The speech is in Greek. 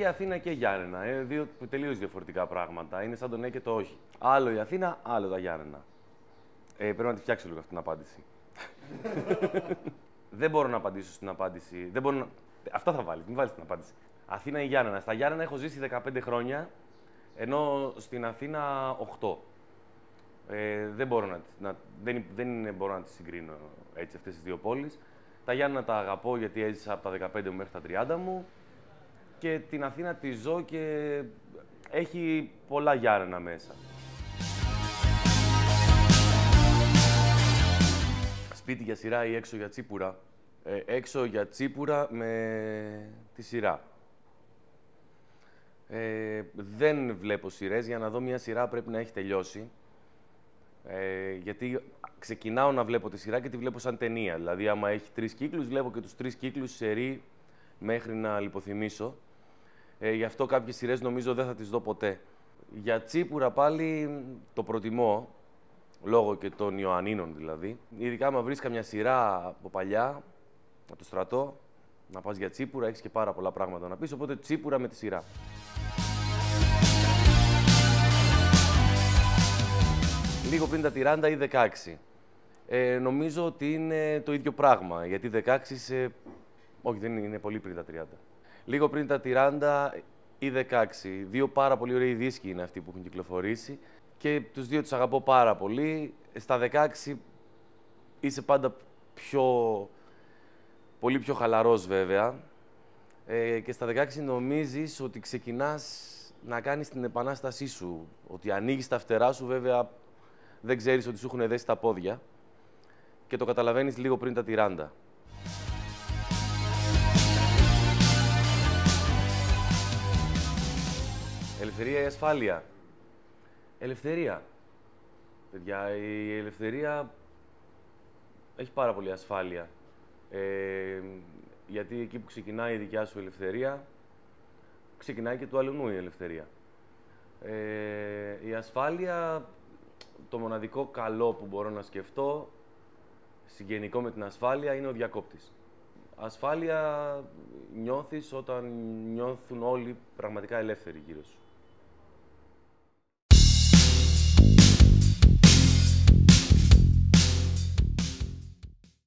και Αθήνα και Γιάννενα. Είναι δύο τελείως διαφορετικά πράγματα. Είναι σαν το ναι και το όχι. Άλλο η Αθήνα, άλλο τα Γιάννενα. Πρέπει να τη φτιάξω λίγο αυτή την απάντηση. Δεν μπορώ να απαντήσω στην απάντηση. Δεν μπορώ να... Αυτά θα βάλεις, μην βάλεις την απάντηση. Αθήνα ή Γιάννενα. Στα Γιάννενα έχω ζήσει 15 χρόνια, ενώ στην Αθήνα 8. Δεν μπορώ μπορώ να τις συγκρίνω έτσι αυτές τις δύο πόλεις. Τα Γιάννενα τα αγαπώ γιατί έζησα από τα 15 μου μέχρι τα 30 μου και την Αθήνα τη ζω και έχει πολλά Γιάννενα μέσα. Σπίτι για σειρά ή έξω για τσίπουρα. Έξω για τσίπουρα με τη σειρά. Δεν βλέπω σειρές. Για να δω μια σειρά πρέπει να έχει τελειώσει. Γιατί ξεκινάω να βλέπω τη σειρά και τη βλέπω σαν ταινία. Δηλαδή, άμα έχει 3 κύκλους, βλέπω και τους 3 κύκλους σερί μέχρι να λιποθυμήσω. Γι' αυτό κάποιες σειρές νομίζω δεν θα τις δω ποτέ. Για τσίπουρα πάλι το προτιμώ, λόγω και των Ιωαννίνων δηλαδή. Ειδικά άμα βρεις καμιά σειρά από παλιά, από το στρατό, να πας για τσίπουρα, έχεις και πάρα πολλά πράγματα να πεις, οπότε τσίπουρα με τη σειρά. Λίγο πριν τα 30 ή 16. Νομίζω ότι είναι το ίδιο πράγμα, γιατί 16 όχι, δεν είναι πολύ πριν τα 30. Λίγο πριν τα 30 ή 16. Δύο πάρα πολύ ωραίοι δίσκοι είναι αυτοί που έχουν κυκλοφορήσει και τους δύο τους αγαπώ πάρα πολύ. Στα 16 είσαι πάντα πολύ πιο χαλαρός βέβαια και στα 16 νομίζεις ότι ξεκινάς να κάνεις την επανάστασή σου, ότι ανοίγεις τα φτερά σου, βέβαια δεν ξέρεις ότι σου έχουν δέσει τα πόδια και το καταλαβαίνεις λίγο πριν τα 30. Ελευθερία ή ασφάλεια. Ελευθερία. Παιδιά, η ελευθερία έχει πάρα πολύ ασφάλεια. Γιατί εκεί που ξεκινάει η δικιά σου ελευθερία, ξεκινάει και του αλλού η ελευθερία. Η ασφάλεια, το μοναδικό καλό που μπορώ να σκεφτώ, συγγενικό με την ασφάλεια, είναι ο διακόπτης. Ασφάλεια νιώθεις όταν νιώθουν όλοι πραγματικά ελεύθεροι γύρω σου.